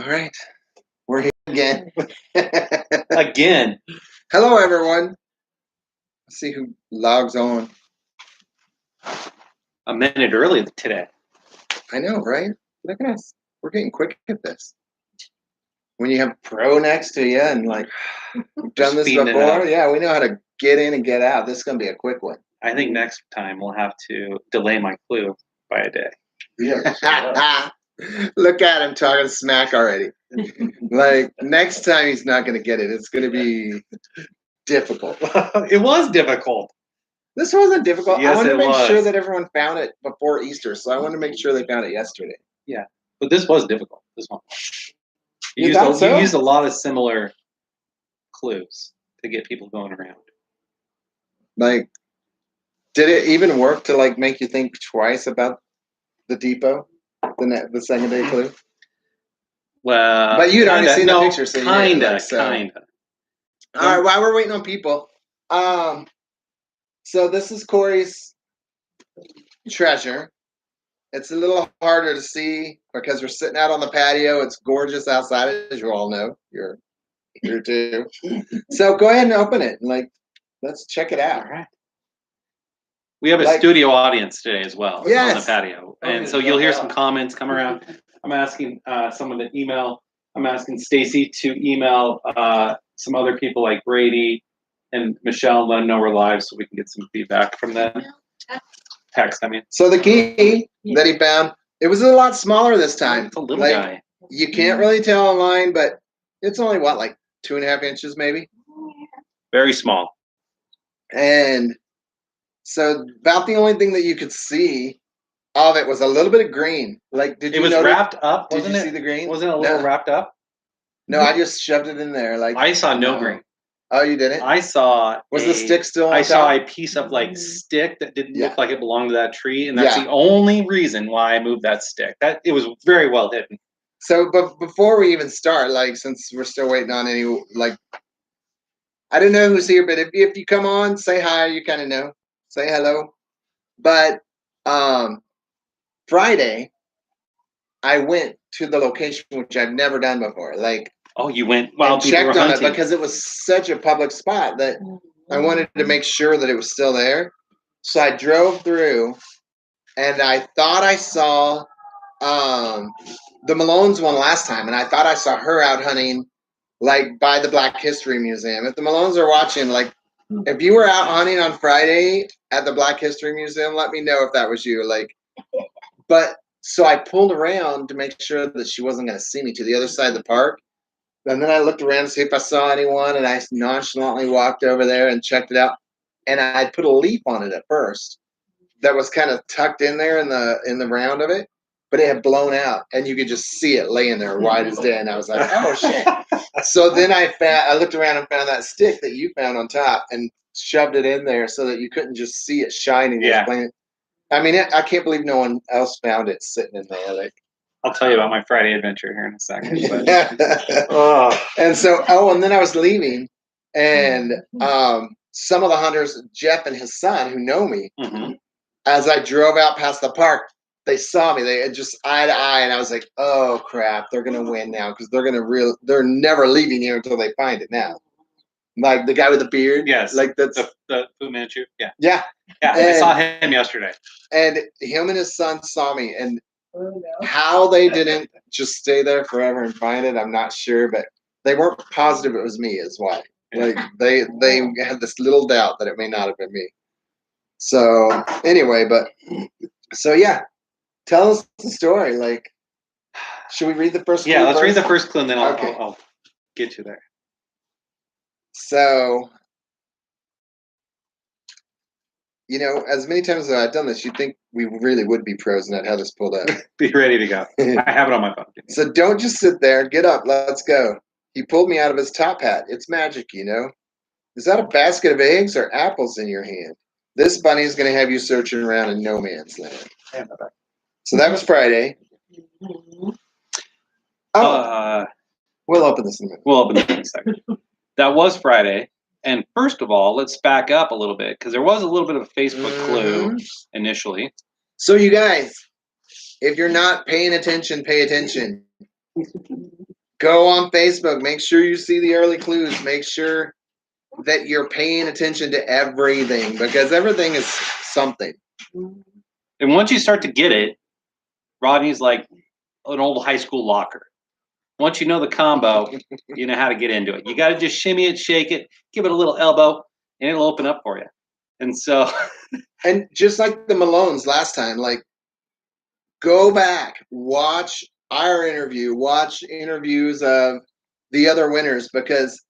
All right. We're here again. Again. Hello, everyone. Let's see who logs on. A minute early today. I know, right? Look at us. We're getting quick at this. When you have pro next to you and like we've done this before, yeah, we know how to get in and get out. This is going to be a quick one. I think next time we'll have to delay my clue by a day. Yeah. Look at him talking smack already. Like next time he's not going to get it. It's going to be difficult. It was difficult. This wasn't difficult. Yes, I wanted to make was. sure that everyone found it before Easter, so I wanted to make sure they found it yesterday. Yeah, but this was difficult. This one. You used a lot of similar clues to get people going around. Like, did it even work to like make you think twice about the depot, the secondary clue? Well, but you'd already seen the picture, so kinda. All right, while we're waiting on people, so this is Cory's treasure. It's a little harder to see because we're sitting out on the patio. It's gorgeous outside, as you all know. You're here too. So go ahead and open it. And let's check it out. All right. We have a studio audience today as well on the patio. And so you'll hear some comments come around. I'm asking someone to email. I'm asking Stacy to email some other people like Brady and Michelle, let them know we're live so we can get some feedback from them. Text, I mean. So the key that he found, it was a lot smaller this time. It's a little guy. You can't really tell online, but it's only like 2.5 inches maybe? Very small. And so about the only thing that you could see of it was a little bit of green. Like, did you notice? Wrapped up, wasn't it? Did you see the green? Wasn't it a little wrapped up? No, I just shoved it in there. Like I saw no green. Oh, you didn't? I saw. Was the stick still on top? I saw a piece of stick that didn't look like it belonged to that tree, and that's the only reason why I moved that stick. That it was very well hidden. So, but before we even start, since we're still waiting on any, I don't know who's here, but if you come on, say hi. You kind of know. Say hello. But Friday, I went to the location, which I've never done before. Oh, you went while people checked on it because it was such a public spot that I wanted to make sure that it was still there. So I drove through, and I thought I saw the Malone's one last time, and I thought I saw her out hunting, by the Black History Museum. If the Malones are watching, if you were out hunting on Friday at the Black History Museum, let me know if that was you. But so I pulled around to make sure that she wasn't going to see me to the other side of the park. And then I looked around to see if I saw anyone, and I nonchalantly walked over there and checked it out. And I put a leaf on it at first that was kind of tucked in there in the round of it, but it had blown out, and you could just see it laying there white as day. And I was like, oh shit! So then I looked around and found that stick that you found on top and shoved it in there so that you couldn't just see it shining. Yeah. I mean, I can't believe no one else found it sitting in there. I'll tell you about my Friday adventure here in a second. And so, and then I was leaving, and some of the hunters, Jeff and his son, who know me, as I drove out past the park, they saw me. They had just eye to eye, and I was like, "Oh crap, they're gonna win now because they're never leaving here until they find it now." Like the guy with the beard, yes, that's the Fu Manchu, yeah. I saw him yesterday, and him and his son saw me, and how they didn't just stay there forever and find it, I'm not sure, but they weren't positive it was me is why. They had this little doubt that it may not have been me. So anyway, so yeah, tell us the story. Should we read the first clue? Yeah, let's read the first clue and then I'll get you there. So, as many times as I've done this, you'd think we really would be pros and I'd have this pulled up. Be ready to go. I have it on my phone. So don't just sit there. Get up. Let's go. He pulled me out of his top hat. It's magic, Is that a basket of eggs or apples in your hand? This bunny is going to have you searching around in no man's land. So that was Friday. We'll open this in a minute. We'll open this in a second. That was Friday. And first of all, let's back up a little bit because there was a little bit of a Facebook clue initially. So you guys, if you're not paying attention, pay attention. Go on Facebook. Make sure you see the early clues. Make sure that you're paying attention to everything, because everything is something. And once you start to get it, Rodney's like an old high school locker. Once you know the combo, you know how to get into it. You got to just shimmy it, shake it, give it a little elbow, and it'll open up for you. And so, and just like the Malones last time, like, go back, watch our interview, watch interviews of the other winners, because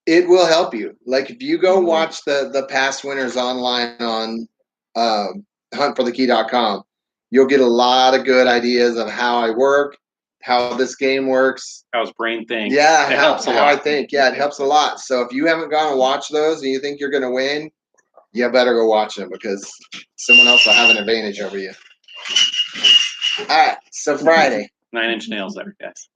it will help you. Like, if you go watch the past winners online on huntforthekey.com, you'll get a lot of good ideas of how I work, how this game works, how his brain thinks. Yeah, it helps a lot. How I think. Yeah, it helps a lot. So if you haven't gone and watched those and you think you're going to win, you better go watch them, because someone else will have an advantage over you. All right, so Friday. 9-inch nails there, guys.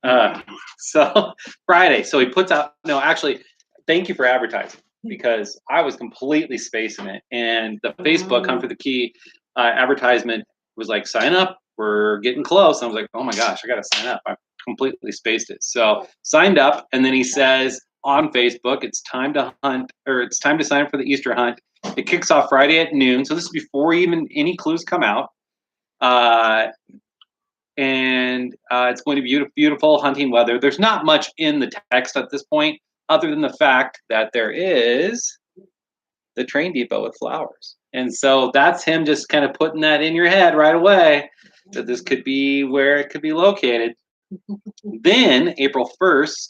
So Friday. So he puts out. No, actually, thank you for advertising, because I was completely spacing it, and the Facebook Hunt for the Key advertisement was like, sign up. We're getting close. I was like, oh my gosh, I got to sign up. I completely spaced it. So signed up, and then he says on Facebook, it's time to hunt, or it's time to sign up for the Easter hunt. It kicks off Friday at noon. So this is before even any clues come out. And it's going to be beautiful hunting weather. There's not much in the text at this point, other than the fact that there is the train depot with flowers. And so that's him just kind of putting that in your head right away, that this could be where it could be located. Then April 1st,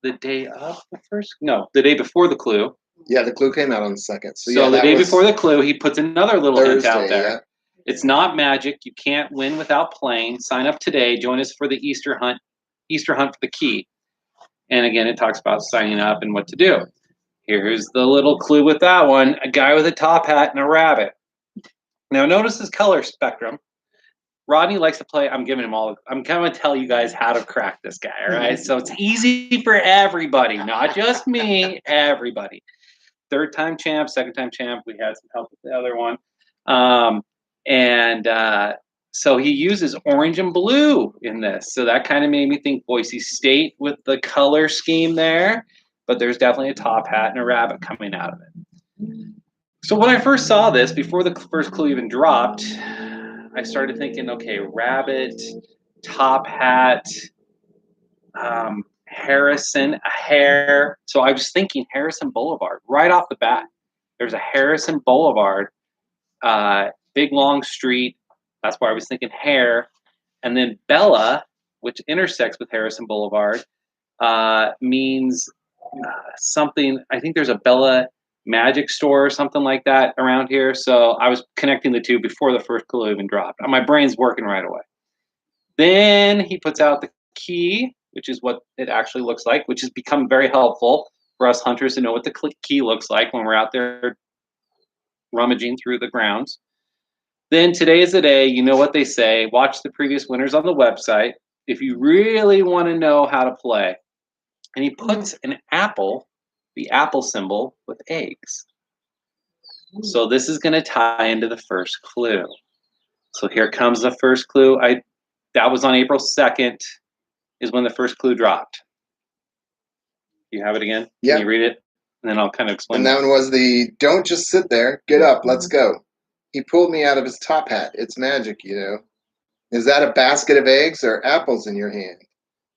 the day of the first? No, the day before the clue. Yeah, the clue came out on the 2nd. So yeah, the day before the clue, he puts another little Thursday, hint out there. Yeah. It's not magic. You can't win without playing. Sign up today. Join us for the Easter hunt for the Key. And again, it talks about signing up and what to do. Here's the little clue with that one: a guy with a top hat and a rabbit. Now, notice his color spectrum. Rodney likes to play. I'm giving him all. I'm going to tell you guys how to crack this guy. All right. So it's easy for everybody, not just me. Everybody. 3rd-time champ, 2nd-time champ. We had some help with the other one. So he uses orange and blue in this. So that kind of made me think Boise State with the color scheme there. But there's definitely a top hat and a rabbit coming out of it. So when I first saw this, before the first clue even dropped, I started thinking, okay, rabbit, top hat, Harrison, a hare. So I was thinking Harrison Boulevard right off the bat. There's a Harrison Boulevard, big long street. That's why I was thinking hare. And then Bella, which intersects with Harrison Boulevard, means something. I think there's a Bella magic store or something like that around here. So I was connecting the two before the first clue even dropped. My brain's working right away. Then he puts out the key, which is what it actually looks like, which has become very helpful for us hunters to know what the key looks like when we're out there rummaging through the grounds. Then today is the day. You know what they say. Watch the previous winners on the website if you really want to know how to play. And he puts an apple, the apple symbol, with eggs. So this is going to tie into the first clue. So here comes the first clue. That was on April 2nd is when the first clue dropped. You have it again? Yeah. Can you read it? And then I'll kind of explain. And that one was the don't just sit there. Get up. Let's go. He pulled me out of his top hat. It's magic, you know. Is that a basket of eggs or apples in your hand?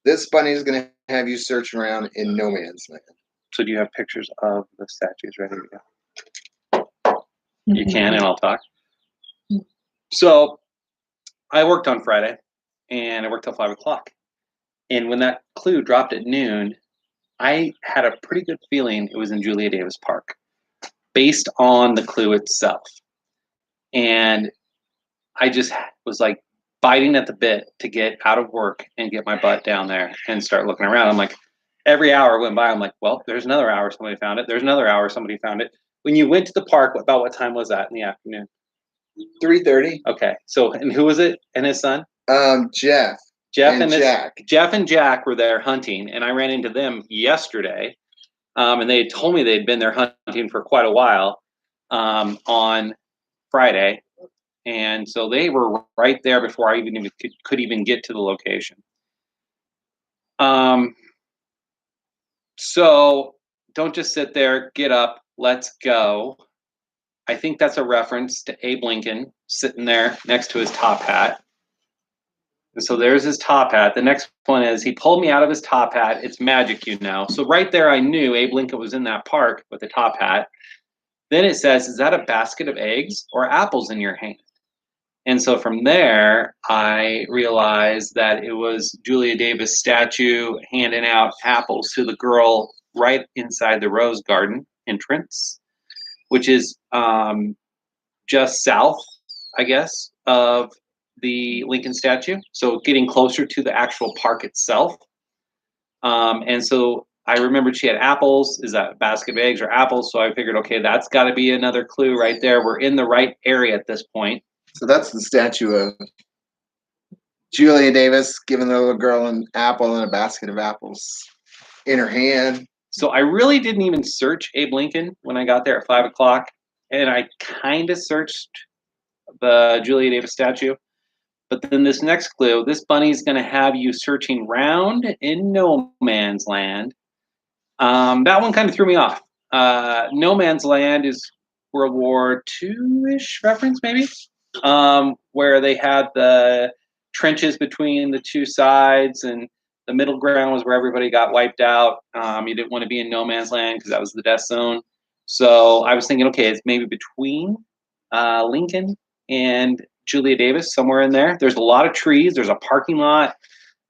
This bunny is going to have you searching around in no man's land. So do you have pictures of the statues ready to go? You can, and I'll talk. So I worked on Friday, and I worked till 5 o'clock. And when that clue dropped at noon, I had a pretty good feeling it was in Julia Davis Park, based on the clue itself. And I just was like biting at the bit to get out of work and get my butt down there and start looking around. I'm like, every hour went by. I'm like, well, there's another hour somebody found it. There's another hour somebody found it. When you went to the park, about what time was that in the afternoon? 3:30. Okay. So, and who was it and his son? Jeff. Jeff and Jack. Jeff and Jack were there hunting, and I ran into them yesterday. And they had told me they'd been there hunting for quite a while on Friday. And so they were right there before I even could even get to the location. So don't just sit there, get up, let's go. I think that's a reference to Abe Lincoln sitting there next to his top hat. And so there's his top hat. The next one is he pulled me out of his top hat. It's magic, you know. So right there, I knew Abe Lincoln was in that park with the top hat. Then it says, is that a basket of eggs or apples in your hand? And so from there, I realized that it was Julia Davis statue handing out apples to the girl right inside the Rose Garden entrance, which is just south, I guess, of the Lincoln statue. So getting closer to the actual park itself. And so I remembered she had apples. Is that a basket of eggs or apples? So I figured, okay, that's got to be another clue right there. We're in the right area at this point. So that's the statue of Julia Davis giving the little girl an apple and a basket of apples in her hand. So I really didn't even search Abe Lincoln when I got there at 5 o'clock. And I kind of searched the Julia Davis statue. But then this next clue, this bunny's going to have you searching round in no man's land. That one kind of threw me off. No man's land is World War II-ish reference, maybe, where they had the trenches between the two sides, and the middle ground was where everybody got wiped out. You didn't want to be in no man's land because that was the death zone. So I was thinking, okay, it's maybe between Lincoln and Julia Davis, somewhere in there. There's a lot of trees. There's a parking lot.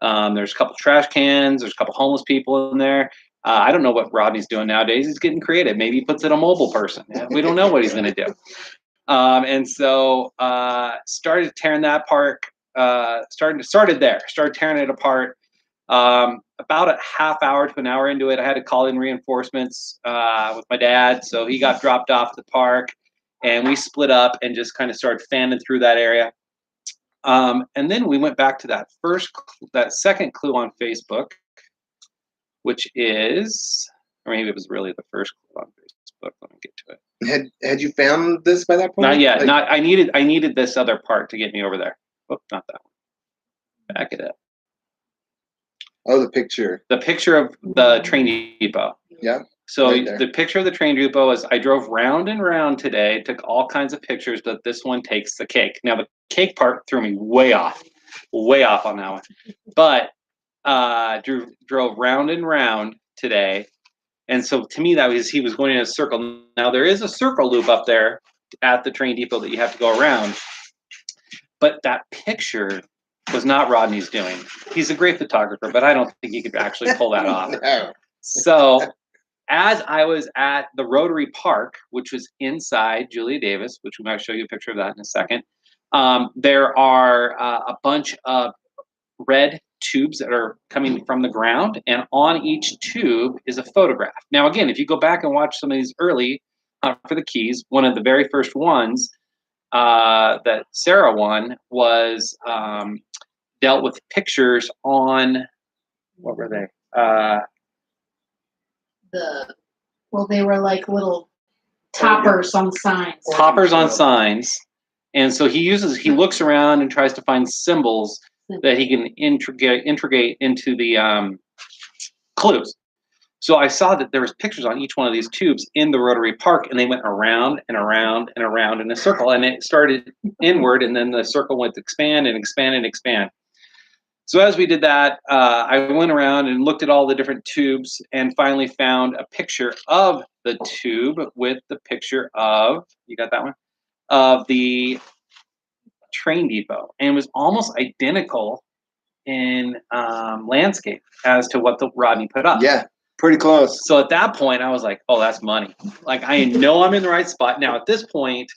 There's a couple trash cans. There's a couple homeless people in there. I don't know what Rodney's doing nowadays. He's getting creative. Maybe he puts in a mobile person. We don't know what he's going to do. And so started tearing that park. Started there. Started tearing it apart. About a half hour to an hour into it, I had to call in reinforcements with my dad. So he got dropped off at the park, and we split up and just kind of started fanning through that area. And then we went back to that second clue on Facebook, which is, or maybe it was really the first clue on Facebook. Let me get to it. Had you found this by that point? Not yet. I needed this other part to get me over there. Oh, not that one. Back it up. Oh, the picture. The picture of the train depot. Yeah. So right the picture of the train depot is, I drove round and round today, took all kinds of pictures, but this one takes the cake. Now the cake part threw me way off on that one. But drove round and round today. And so to me, that was, he was going in a circle. Now there is a circle loop up there at the train depot that you have to go around. But that picture was not Rodney's doing. He's a great photographer, but I don't think he could actually pull that off. No. So as I was at the Rotary Park, which was inside Julia Davis, which we might show you a picture of that in a second, there are a bunch of red tubes that are coming from the ground, and on each tube is a photograph. Now, again, if you go back and watch some of these early for the keys, one of the very first ones that Sarah won was dealt with pictures on, what were they? They were like little toppers on signs. Toppers on signs. And so he looks around and tries to find symbols that he can integrate into the clues. So I saw that there was pictures on each one of these tubes in the Rotary Park, and they went around and around and around in a circle, and it started inward, and then the circle went to expand and expand and expand. So as we did that, I went around and looked at all the different tubes and finally found a picture of the tube with the picture of, you got that one? Of the train depot. And it was almost identical in landscape as to what the Rodney put up. Yeah, pretty close. So at that point, I was like, oh, that's money. Like, I know I'm in the right spot. Now, at this point,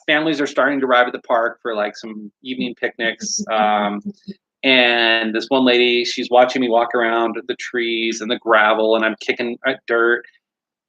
families are starting to arrive at the park for like some evening picnics. And this one lady, she's watching me walk around the trees and the gravel, and I'm kicking dirt.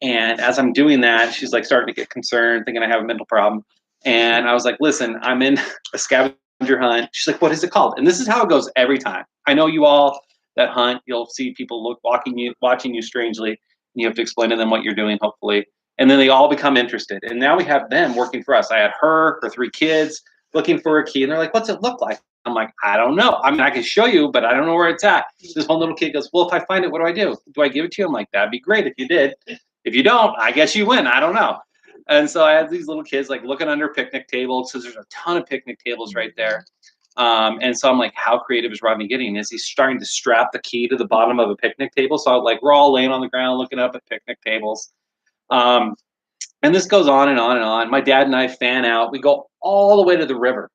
And as I'm doing that, she's like starting to get concerned, thinking I have a mental problem. And I was like, listen, I'm in a scavenger hunt. She's like, what is it called? And this is how it goes every time. I know you all that hunt, you'll see people watching you strangely, and you have to explain to them what you're doing, hopefully. And then they all become interested. And now we have them working for us. I had her 3 kids looking for a key. And they're like, what's it look like? I'm like, I don't know. I mean, I can show you, but I don't know where it's at. This one little kid goes, well, if I find it, what do I do? Do I give it to you? I'm like, that'd be great if you did. If you don't, I guess you win. I don't know. And so I had these little kids like looking under picnic tables. So there's a ton of picnic tables right there. And so I'm like, how creative is Rodney getting? Is he starting to strap the key to the bottom of a picnic table? So like we're all laying on the ground looking up at picnic tables. And this goes on and on and on. My dad and I fan out. We go all the way to the river,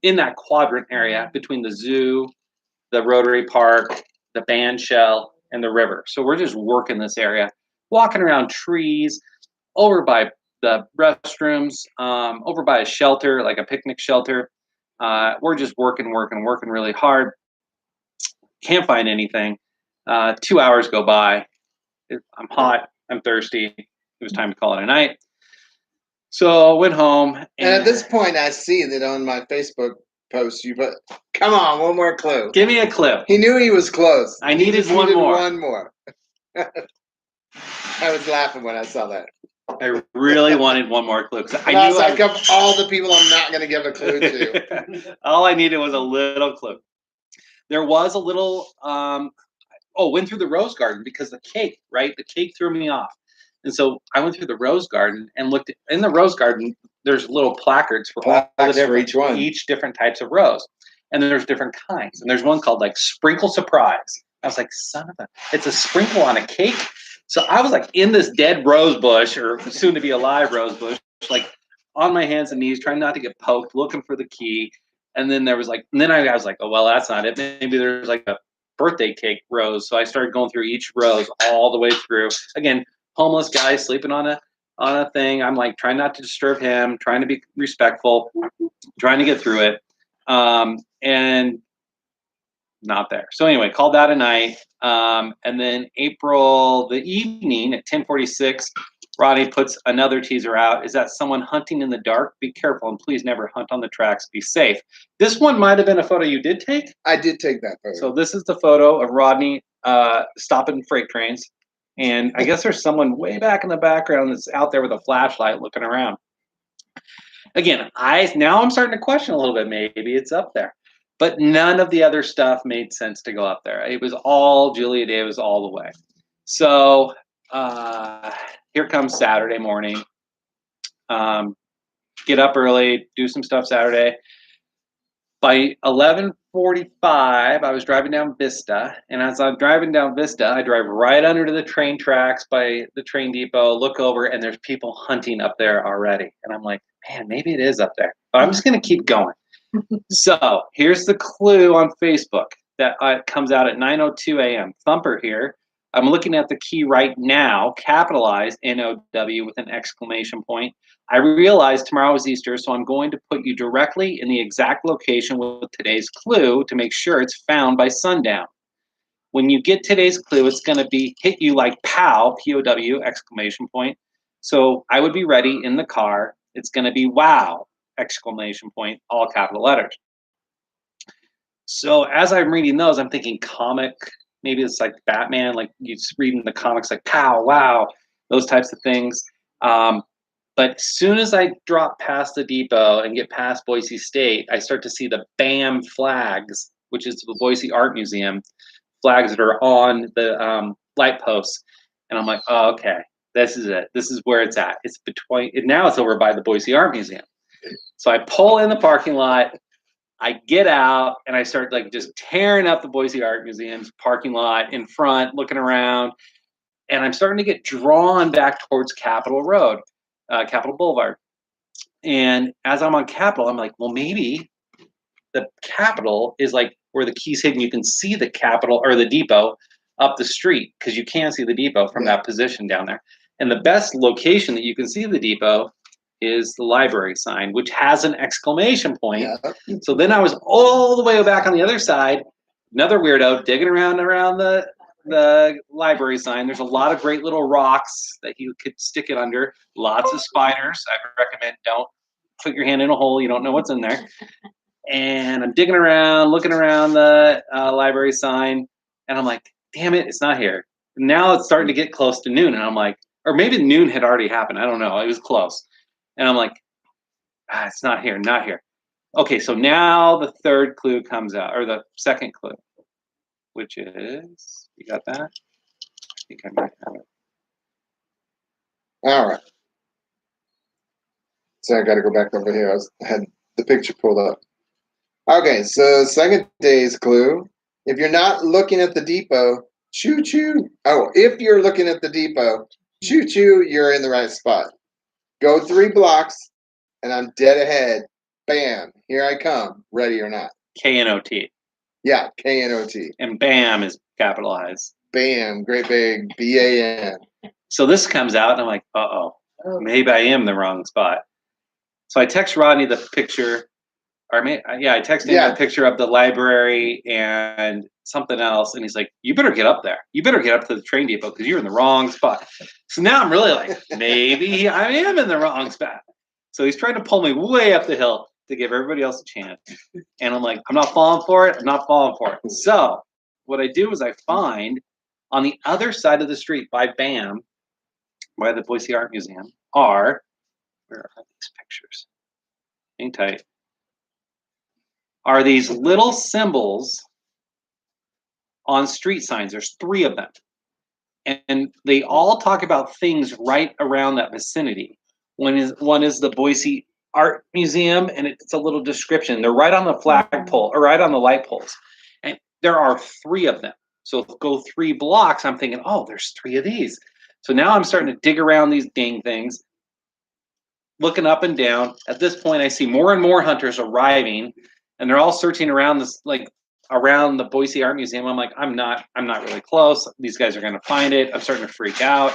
in that quadrant area between the zoo, the Rotary Park, the band shell, and the river. So we're just working this area, walking around trees, over by the restrooms, over by a shelter, like a picnic shelter. We're just working really hard. Can't find anything. 2 hours go by. I'm hot. I'm thirsty. It was time to call it a night. So I went home. And at this point, I see that on my Facebook post, you put, come on, one more clue. Give me a clue. He knew he was close. I needed one more. One more. I was laughing when I saw that. I really wanted one more clue. I was like, of all the people I'm not going to give a clue to. All I needed was a little clue. There was a little, went through the rose garden because the cake threw me off. And so I went through the rose garden and looked in the rose garden. There's little placards for each different types of rose. And there's different kinds. And there's one called like Sprinkle Surprise. I was like, son of a, it's a sprinkle on a cake. So I was like in this dead rose bush, or soon to be alive rose bush, like on my hands and knees, trying not to get poked, looking for the key. And then I was like, oh, well, that's not it. Maybe there's like a birthday cake rose. So I started going through each rose all the way through. Again, homeless guy sleeping on a thing. I'm like trying not to disturb him, trying to be respectful, trying to get through it. And not there. So anyway, called that a night. And then the evening at 10:46, Rodney puts another teaser out. Is that someone hunting in the dark? Be careful and please never hunt on the tracks. Be safe. This one might have been a photo you did take. I did take that photo. So this is the photo of Rodney stopping freight trains. And I guess there's someone way back in the background that's out there with a flashlight looking around. Again, now I'm starting to question a little bit. Maybe it's up there. But none of the other stuff made sense to go up there. It was all Julia Davis all the way. So here comes Saturday morning. Get up early, do some stuff Saturday. By 11:45, I was driving down Vista. And as I'm driving down Vista, I drive right under the train tracks by the train depot, look over, and there's people hunting up there already. And I'm like, man, maybe it is up there. But I'm just going to keep going. So here's the clue on Facebook that comes out at 9:02 a.m. Thumper here. I'm looking at the key right now, capitalized NOW with an exclamation point. I realize tomorrow is Easter, so I'm going to put you directly in the exact location with today's clue to make sure it's found by sundown. When you get today's clue, it's going to be hit you like pow, P-O-W, exclamation point. So I would be ready in the car. It's going to be wow, exclamation point, all capital letters. So as I'm reading those, I'm thinking comic. Maybe it's like Batman, like you read in the comics, like pow, wow, those types of things. But as soon as I drop past the depot and get past Boise State, I start to see the BAM flags, which is the Boise Art Museum, flags that are on the light posts. And I'm like, oh, okay, this is it. This is where it's at. It's between, now it's over by the Boise Art Museum. So I pull in the parking lot, I get out, and I start like just tearing up the Boise Art Museum's parking lot in front, looking around, and I'm starting to get drawn back towards Capitol Road, Capitol Boulevard. And as I'm on Capitol, I'm like, well, maybe the Capitol is like where the key's hidden. You can see the Capitol or the depot up the street because you can see the depot from that position down there. And the best location that you can see the depot is the library sign, which has an exclamation point. Yeah. So then I was all the way back on the other side, another weirdo digging around the library sign. There's a lot of great little rocks that you could stick it under. Lots of spiders. I recommend don't put your hand in a hole. You don't know what's in there. And I'm digging around, looking around the library sign, and I'm like, damn it, it's not here. Now it's starting to get close to noon, and I'm like, or maybe noon had already happened. I don't know. It was close. And I'm like, it's not here, not here. Okay, so now the third clue comes out, or the second clue, which is, you got that? I think I might have it. All right. So I got to go back over here. I had the picture pulled up. Okay, so second day's clue. If you're not looking at the depot, choo-choo. Oh, if you're looking at the depot, choo-choo, you're in the right spot. Go 3 blocks, and I'm dead ahead. Bam, here I come, ready or not. K-N-O-T. Yeah, K-N-O-T. And BAM is capitalized. BAM, great big, B-A-M. So this comes out, and I'm like, maybe I am in the wrong spot. So I text Rodney the picture, I texted him a picture of the library and something else, and he's like, you better get up there. You better get up to the train depot because you're in the wrong spot. So now I'm really like, maybe I am in the wrong spot. So he's trying to pull me way up the hill to give everybody else a chance. And I'm like, I'm not falling for it. I'm not falling for it. So what I do is I find on the other side of the street by BAM, by the Boise Art Museum, where are these pictures? Hang tight. Are these little symbols on street signs. There's 3 of them. And they all talk about things right around that vicinity. One is the Boise Art Museum, and it's a little description. They're right on the flagpole, or right on the light poles. And there are 3 of them. So go 3 blocks, I'm thinking, oh, there's 3 of these. So now I'm starting to dig around these dang things, looking up and down. At this point, I see more and more hunters arriving, and they're all searching around this, like around the Boise Art Museum. I'm like, I'm not really close. These guys are going to find it. I'm starting to freak out.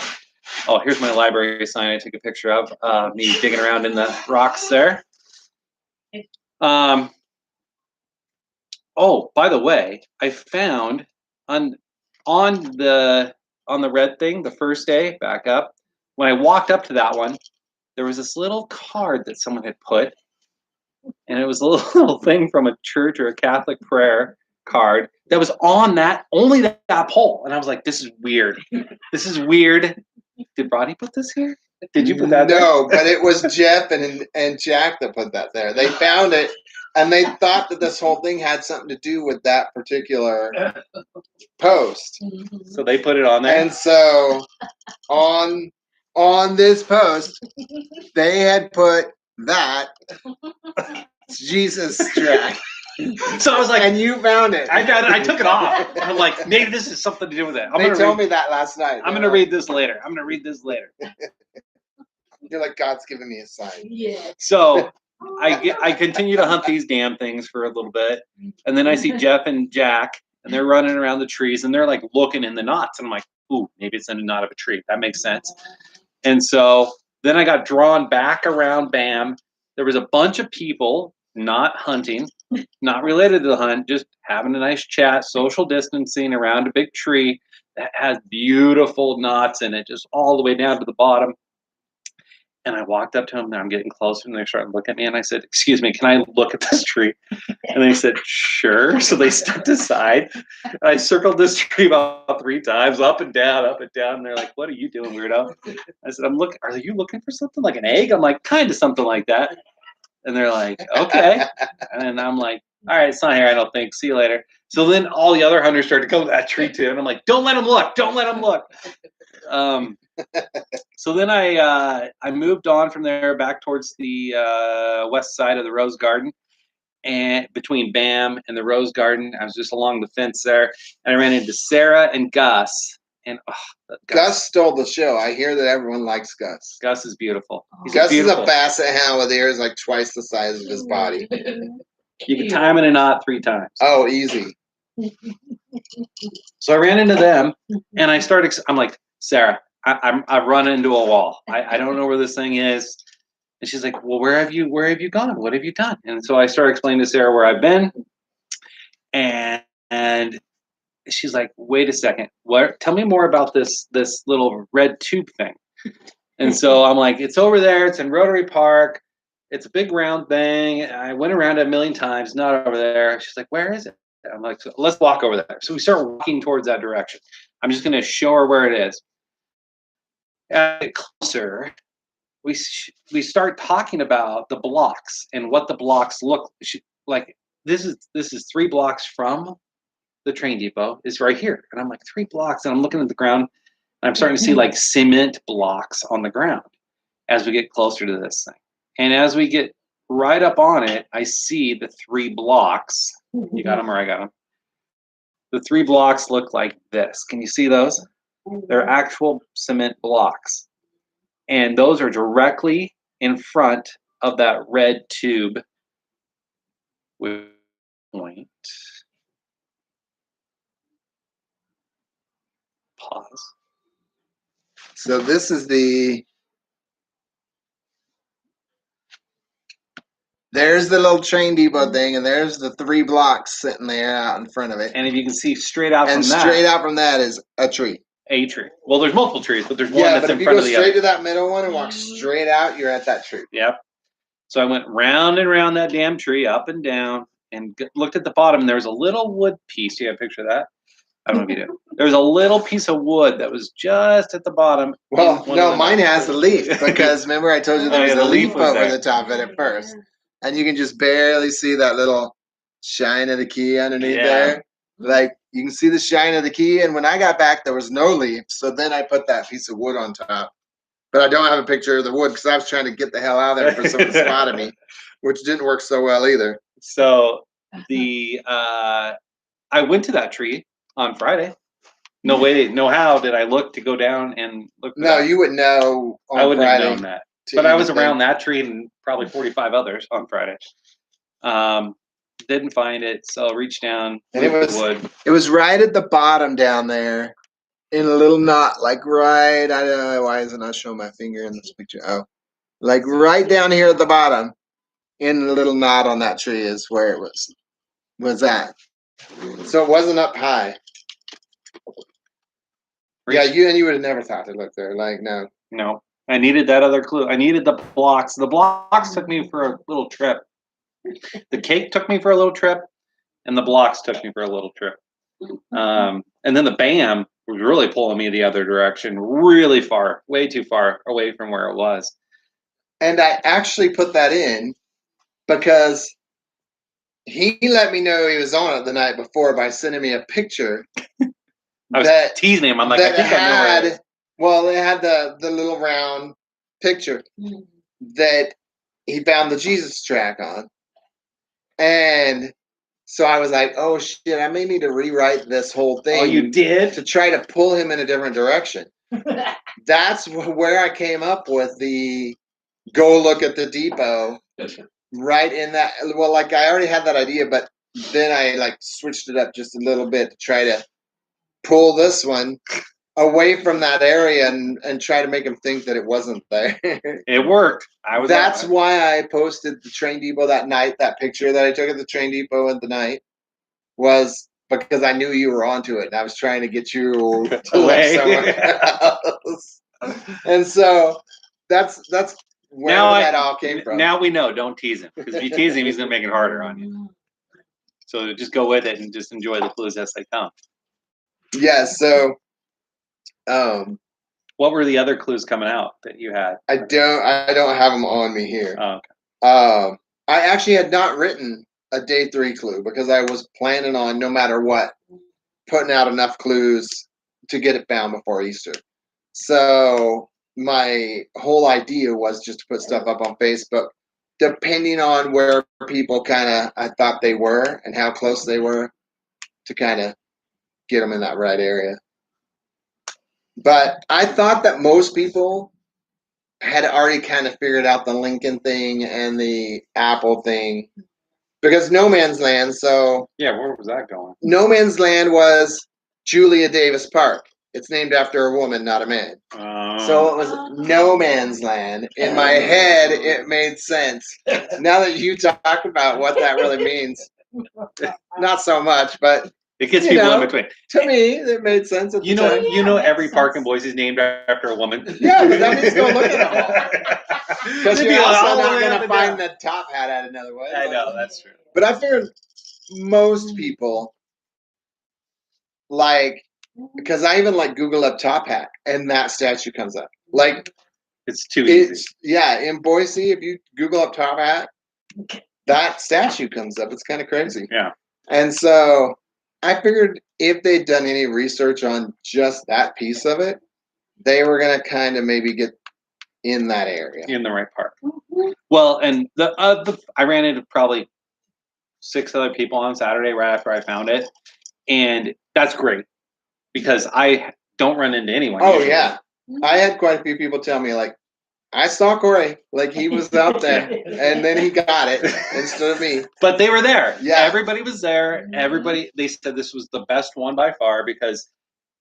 Oh, here's my library sign I took a picture of, me digging around in the rocks there. Oh, by the way, I found on the red thing the first day, back up, when I walked up to that one, there was this little card that someone had put, and it was a little thing from a church or a Catholic prayer card that was on only that pole. And I was like, this is weird. This is weird. Did Rodney put this here? Did you put that there? No, but it was Jeff and Jack that put that there. They found it, and they thought that this whole thing had something to do with that particular post. So they put it on there. And so on this post, they had put that Jesus track. So I was like, and you found it. I got it. I took it off. I'm like, maybe this is something to do with it. They told me that last night. I'm going to read this later. You're like, God's giving me a sign. Yeah. So I continue to hunt these damn things for a little bit, and then I see Jeff and Jack, and they're running around the trees, and they're like looking in the knots, and I'm like, ooh, maybe it's in a knot of a tree. That makes sense. And so then I got drawn back around BAM. There was a bunch of people not hunting, not related to the hunt, just having a nice chat, social distancing around a big tree that has beautiful knots in it, just all the way down to the bottom. And I walked up to them, and I'm getting closer, and they started looking at me, and I said, excuse me, can I look at this tree? And they said, sure. So they stepped aside. And I circled this tree about 3 times, up and down, and they're like, what are you doing, weirdo? I said, are you looking for something like an egg? I'm like, kind of something like that. And they're like, okay. And I'm like, all right, it's not here, I don't think. See you later. So then all the other hunters started to come to that tree too. And I'm like, don't let them look. So then I moved on from there back towards the west side of the Rose Garden, and between BAM and the Rose Garden, I was just along the fence there, and I ran into Sarah and Gus. And Gus stole the show. I hear that everyone likes Gus. Gus is beautiful. Gus is a basset hound with ears like twice the size of his body. You can tie him in a knot 3 times. Oh, easy. So I ran into them, and I'm like, Sarah, I've run into a wall. I don't know where this thing is. And she's like, well, where have you gone? What have you done? And so I started explaining to Sarah where I've been. And she's like, wait a second. Tell me more about this little red tube thing. And so I'm like, it's over there. It's in Rotary Park. It's a big round thing. I went around it a million times. Not over there. She's like, where is it? I'm like, so let's walk over there. So we start walking towards that direction. I'm just going to show her where it is. As we get closer, we start talking about the blocks and what the blocks look like. This is 3 blocks from the train depot. Is right here, and I'm like 3 blocks, and I'm looking at the ground, and I'm starting to see like cement blocks on the ground as we get closer to this thing. And as we get right up on it, I see the 3 blocks. You got them or I got them? The 3 blocks look like this. Can you see those? They're actual cement blocks. And those are directly in front of that red tube with point. Pause. So this is there's the little train depot thing, and there's the 3 blocks sitting there out in front of it. And if you can see straight out and from that. straight out from that is a tree. A tree. Well, there's multiple trees, but there's one that's in front of the other. Yeah, but if you go straight to that middle one and walk straight out, you're at that tree. Yep. So I went round and round that damn tree, up and down, and looked at the bottom. And there was a little wood piece. Do you have a picture of that? I don't know if you do. There was a little piece of wood that was just at the bottom. Well, no, mine has a leaf because remember I told you there was a leaf over the top of it first. And you can just barely see that little shine of the key underneath there. Like, you can see the shine of the key. And when I got back, there was no leaf. So then I put that piece of wood on top. But I don't have a picture of the wood because I was trying to get the hell out of there for someone to spot me, which didn't work so well either. So I went to that tree on Friday. No way, no how did I look to go down and look. No, you wouldn't know on I wouldn't Friday have known that. But I was around that tree and probably 45 others on Friday. Didn't find it, so reached down. And it was right at the bottom down there in a little knot, like right, I don't know why is it not showing my finger in this picture? Oh, like right down here at the bottom in the little knot on that tree is where it was at. So it wasn't up high. Yeah, you would have never thought to look there. Like, no. No. I needed that other clue. I needed the blocks. The blocks took me for a little trip. The cake took me for a little trip, and the blocks took me for a little trip. And then the BAM was really pulling me the other direction, really far, way too far away from where it was. And I actually put that in because he let me know he was on it the night before by sending me a picture. I was teasing him. I'm like, I think I know where it is. Well, it had the little round picture that he found the Jesus track on. And so I was like, oh, shit, I may need to rewrite this whole thing. Oh, you did? To try to pull him in a different direction. That's where I came up with the go look at the depot. Right in that. Well, like I already had that idea, but then I like switched it up just a little bit to try to pull this one away from that area and try to make him think that it wasn't there. It worked. That's why I posted the train depot that night. That picture that I took at the train depot at the night was because I knew you were onto it, and I was trying to get you to look somewhere else. And so that's where that all came from. Now we know. Don't tease him, because if you tease him, he's gonna make it harder on you. So just go with it and just enjoy the clues as they come. Yeah. So. What were the other clues coming out that you had? I don't have them on me here. Oh, okay. I actually had not written a day 3 clue because I was planning on, no matter what, putting out enough clues to get it found before Easter. So my whole idea was just to put stuff up on Facebook, depending on where people I thought they were and how close they were, to kind of get them in that right area. But I thought that most people had already kind of figured out the Lincoln thing and the Apple thing. Because No Man's Land, so... Yeah, where was that going? No Man's Land was Julia Davis Park. It's named after a woman, not a man. So it was No Man's Land. In my head, it made sense. Now that you talk about what that really means, not so much, but... It gets people in between. To me, it made sense at the time. You know every park in Boise is named after a woman. Yeah, but that means go look at them all. Because you're also not going to find the top hat at another way. I know, that's true. But I figured most people, like, because I even like Google up Top Hat and that statue comes up. Like it's too easy. Yeah, in Boise, if you Google up Top Hat, that statue comes up. It's kind of crazy. Yeah. And so I figured if they'd done any research on just that piece of it, they were going to kind of maybe get in that area. In the right part. Well, and I ran into probably 6 other people on Saturday right after I found it. And that's great because I don't run into anyone. Oh, usually. Yeah. I had quite a few people tell me, like, I saw Cory, like he was out there, and then he got it instead of me. But they were there. Yeah. Everybody was there. They said this was the best one by far because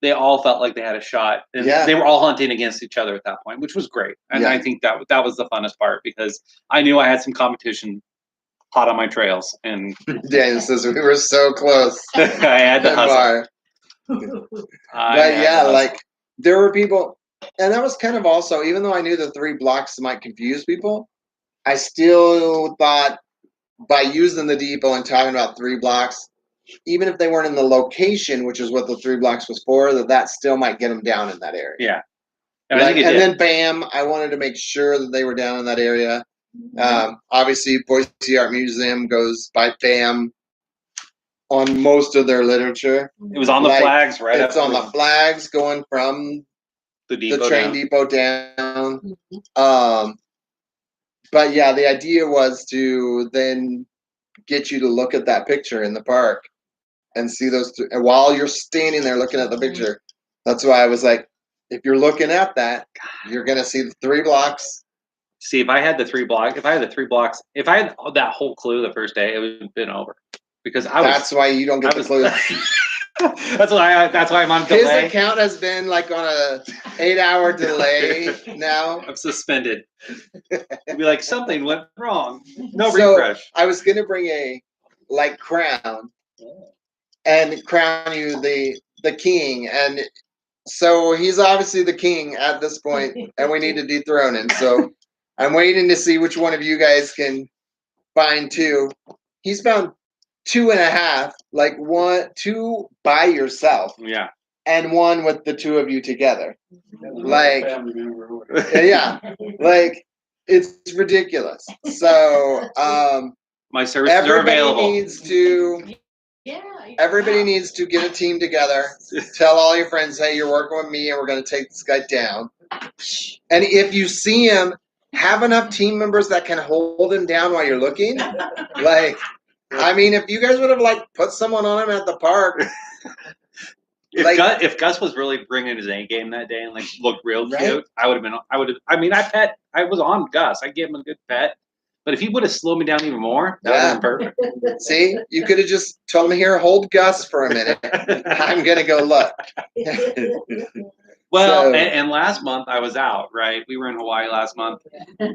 they all felt like they had a shot. And they were all hunting against each other at that point, which was great. And I think that was the funnest part because I knew I had some competition hot on my trails. And Dan says we were so close. I had to hustle. But yeah, like there were people, and that was kind of also, even though I knew the 3 blocks might confuse people, I still thought by using the depot and talking about 3 blocks, even if they weren't in the location, which is what the 3 blocks was for, that still might get them down in that area. Yeah. And, then BAM, I wanted to make sure that they were down in that area. Obviously, Boise Art Museum goes by BAM on most of their literature. It was on the flags, right? It's on the flags going from the train depot down. But yeah, the idea was to then get you to look at that picture in the park and see those. And while you're standing there looking at the picture, that's why I was like, if you're looking at that, you're gonna see the 3 blocks. See, if I had the 3 blocks, if I had that whole clue the first day, it would have been over. Because that's why you don't get the clues. That's why I'm on delay. His account has been like on a 8-hour delay now. I'm suspended. It'd be like something went wrong. No refresh. I was gonna bring a crown and crown you the king, and so he's obviously the king at this point, and we need to dethrone him. So I'm waiting to see which one of you guys can find 2. He's found 2.5, like 2 by yourself. Yeah. And 1 with the 2 of you together. Like, yeah, like it's ridiculous. So, my services are available. Everybody needs to get a team together. Tell all your friends, hey, you're working with me, and we're going to take this guy down. And if you see him, have enough team members that can hold him down while you're looking. Like, I mean, if you guys would have put someone on him at the park. If Gus was really bringing his A game that day and looked real cute, I would have. I was on Gus. I gave him a good pet. But if he would have slowed me down even more, that would have been perfect. See, you could have just told me, here, hold Gus for a minute. I'm gonna go look. Well, and last month I was out, right? We were in Hawaii last month,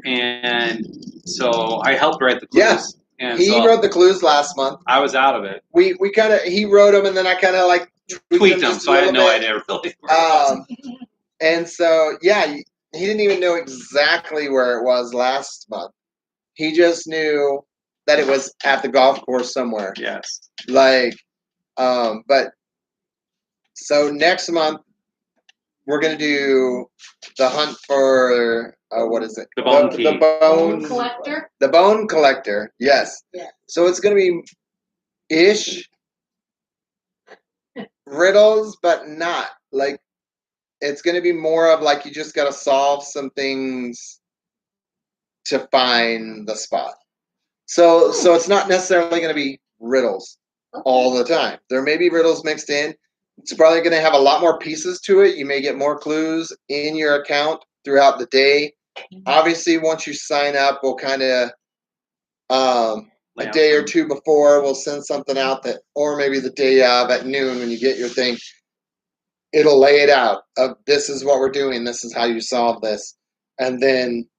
and so I helped write the clues. Yeah. And he wrote the clues last month. I was out of it. He wrote them, and then I kind of tweaked them, so I had no idea really. And so he didn't even know exactly where it was last month. He just knew that it was at the golf course somewhere. Yes. But so next month we're gonna do the hunt for what is it? The bone key. The bone collector. The bone collector. Yes. Yeah. So it's gonna be ish riddles, but not it's gonna be more of you just gotta solve some things to find the spot. So it's not necessarily gonna be riddles all the time. There may be riddles mixed in. It's probably going to have a lot more pieces to it. You may get more clues in your account throughout the day. Obviously, once you sign up, we'll kind of a day or 2 before, we'll send something out or maybe the day of at noon when you get your thing, it'll lay it out of this is what we're doing. This is how you solve this. And then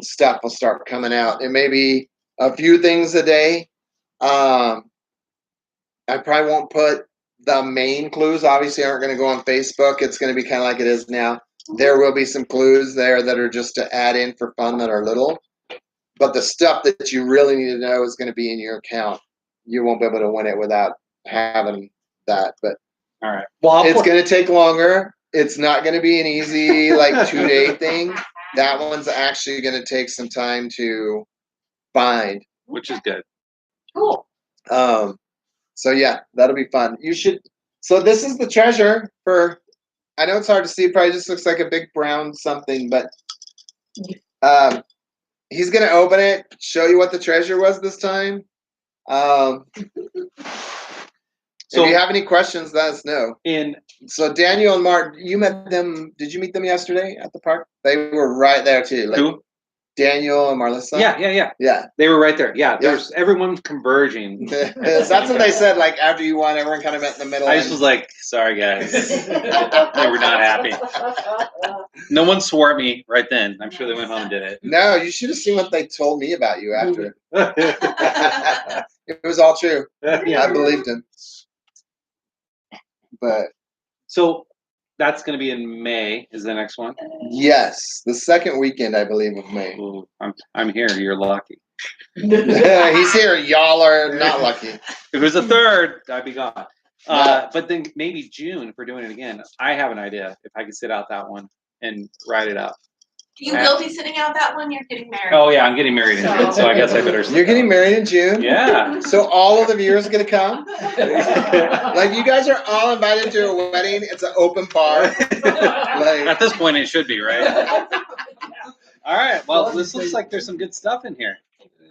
stuff will start coming out. It may be a few things a day. I probably won't put the main clues obviously aren't going to go on Facebook. It's going to be kind of like it is now. There will be some clues there that are just to add in for fun that are little. But the stuff that you really need to know is going to be in your account. You won't be able to win it without having that. But All right. Well, it's going to take longer. It's not going to be an easy 2-day thing. That one's actually going to take some time to find, which is good. Cool. So yeah, that'll be fun. You should. So this is the treasure for. I know it's hard to see. It probably just looks like a big brown something, but he's gonna open it, show you what the treasure was this time. So if you have any questions, let us know. So Daniel and Mark, you met them. Did you meet them yesterday at the park? They were right there too. Who? Daniel and Marlissa. Yeah. They were right there. Yeah. There's everyone converging. That's what they said. After you won, everyone kind of met in the middle. I just was like, sorry guys, they were not happy. No one swore at me right then. I'm sure they went home and did it. No, you should have seen what they told me about you after. It was all true. Yeah. I believed him. But so that's going to be in May. Is the next one? Yes, the second weekend, I believe, of May. Ooh, I'm here. You're lucky. He's here. Y'all are not lucky. If it was the third, I'd be gone. But then maybe June, if we're doing it again, I have an idea. If I could sit out that one and ride it out. You will be sitting out that one. You're getting married. Oh yeah, I'm getting married in June, so I guess I better. You're getting married in June. Yeah. So all of the viewers are gonna come. You guys are all invited to a wedding. It's an open bar. At this point, it should be, right? All right. Well, this looks like there's some good stuff in here.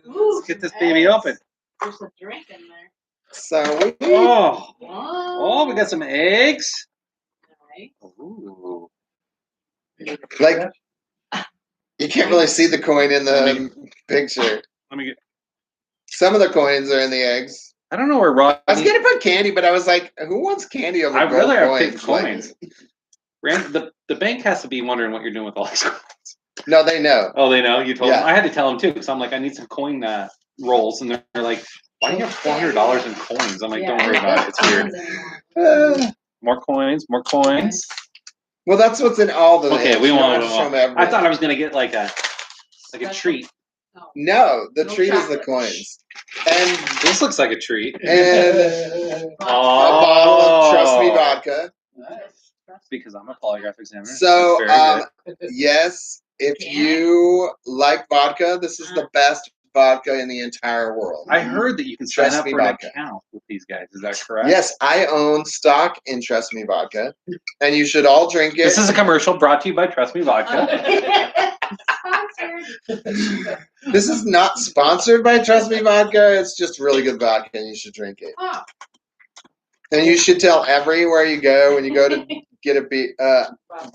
Let's get this baby open. There's a drink in there. So we got some eggs. Nice. Ooh. You can't really see the coin in the picture. Let me get. Some of the coins are in the eggs. I don't know where Rodney. I was gonna put candy, but I was like, who wants candy over gold coins? I'd rather have coins. The bank has to be wondering what you're doing with all these coins. No, they know. Oh, they know? You told them? I had to tell them too, because I'm like, I need some coin rolls, and they're like, why do you have $400 in coins? I'm like, don't worry about it. It's weird. More coins. Well, that's what's in all the. Okay, we want. I thought I was gonna get like a treat. No, the treat is the coins. And this looks like a treat. And a bottle of Trust Me vodka. Because I'm a polygraph examiner. So, yes, if you like vodka, this is the best vodka in the entire world. I heard that you can sign up for an account with these guys. Is that correct? Yes, I own stock in Trust Me Vodka, and you should all drink it. This is a commercial brought to you by Trust Me Vodka. This is not sponsored by Trust Me Vodka. It's just really good vodka, and you should drink it. And you should tell everywhere you go when you go to get a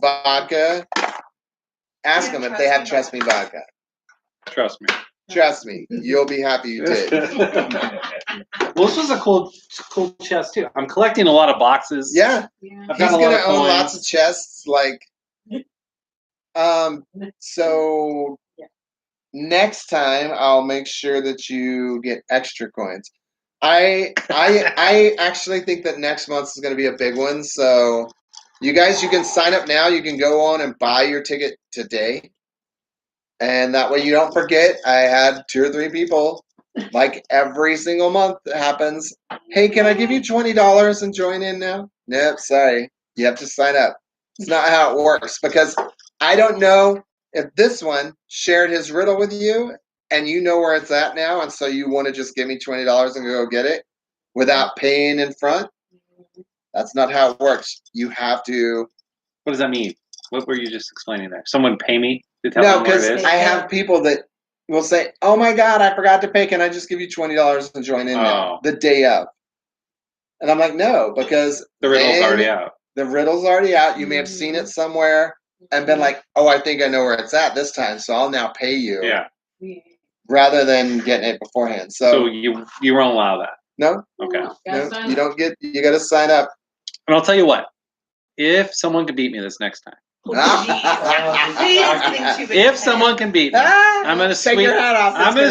vodka, ask them if they have Trust Me Vodka. Trust me. Trust me, you'll be happy you did. Well, this was a cool chest too. I'm collecting a lot of boxes. Yeah. I've got a lot of own lots of chests. So next time I'll make sure that you get extra coins. I actually think that next month is going to be a big one. So you guys, you can sign up now. You can go on and buy your ticket today. And that way you don't forget. I had 2 or 3 people, like every single month it happens. Hey, can I give you $20 and join in now? Nope, sorry. You have to sign up. It's not how it works, because I don't know if this one shared his riddle with you and you know where it's at now, and so you want to just give me $20 and go get it without paying in front. That's not how it works. You have to. What does that mean? What were you just explaining there? Someone pay me to tell them where it is? I have people that will say, "Oh my God, I forgot to pay. Can I just give you $20 and join in now, the day of?" And I'm like, no, because the riddle's already out. The riddle's already out. You may have seen it somewhere and been like, "Oh, I think I know where it's at this time, so I'll now pay you." Yeah. Rather than getting it beforehand. So you won't allow that. No. Okay. No, you don't get. You got to sign up. And I'll tell you what. If someone can beat me this next time. If someone can beat me, I'm gonna sweeten your hat off. I'm gonna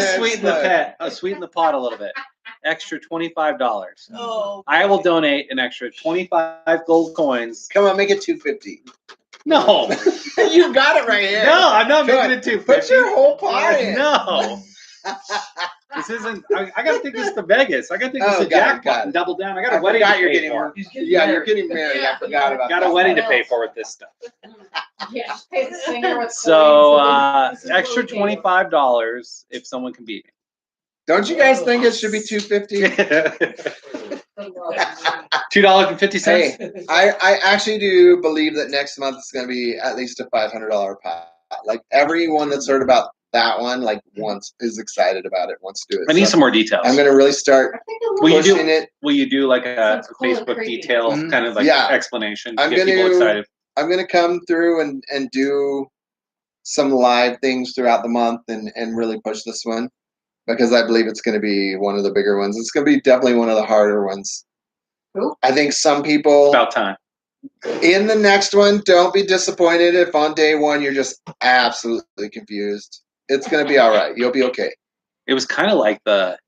sweeten the pot a little bit. Extra $25. Oh. I will donate an extra 25 gold coins. Come on, make it $250. No. You got it right here. No, I'm not making it $250. Put your whole pot in. No. This isn't. I gotta take this to Vegas. I gotta take this Oh, to got it, jackpot got and it. double down. I got I a wedding to forgot you're pay getting for. you're getting married. I forgot about Got that. a wedding to pay for with this stuff. Yeah, pay the singer with So coins. extra $25 if someone can beat me. Don't you guys think it should be $250? $2.50. Hey, I actually do believe that next month is going to be at least a $500 pot. Like everyone that's heard about that one, like once is excited about it, wants to do it. I need some more details. I'm going to really start pushing it. Will you do like a Sounds cool and Facebook creepy. detail kind of like explanation to I'm get people excited? I'm going to come through and do some live things throughout the month and really push this one because I believe it's going to be one of the bigger ones. It's going to be definitely one of the harder ones. Cool. I think some people It's about time. in the next one, don't be disappointed if on day one you're just absolutely confused. It's going to be all right. You'll be okay. It was kind of like the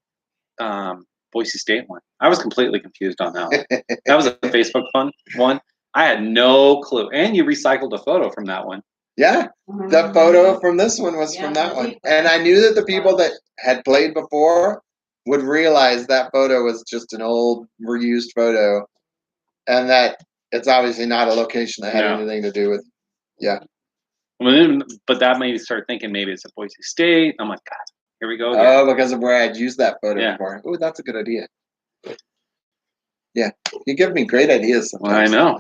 Boise State one. I was completely confused on that one. That was a Facebook one. I had no clue. And you recycled a photo from that one. Yeah, the photo from this one was from that one. And I knew that the people that had played before would realize that photo was just an old reused photo and that it's obviously not a location that had anything to do with, But that made me start thinking maybe it's a Boise State. I'm like, God, here we go again. Oh, because of where I'd used that photo before. Oh, that's a good idea. Yeah, you give me great ideas sometimes. I know.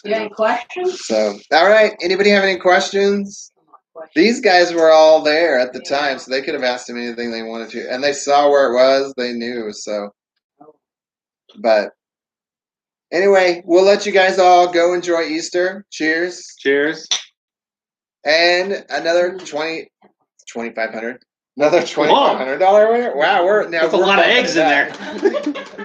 You have any questions? So, all right. Anybody have any questions? These guys were all there at the time, so they could have asked him anything they wanted to. And they saw where it was. They knew, so. But anyway, we'll let you guys all go enjoy Easter. Cheers. Cheers. And another $2,500. Another $2,500 winner. Wow, that's a lot of eggs in there.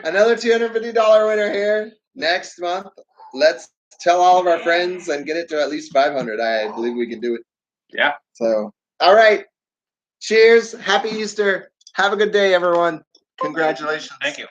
Another $250 winner here next month. Let's tell all of our friends and get it to at least 500. I believe we can do it. Yeah. So, all right. Cheers. Happy Easter. Have a good day, everyone. Congratulations. Thank you.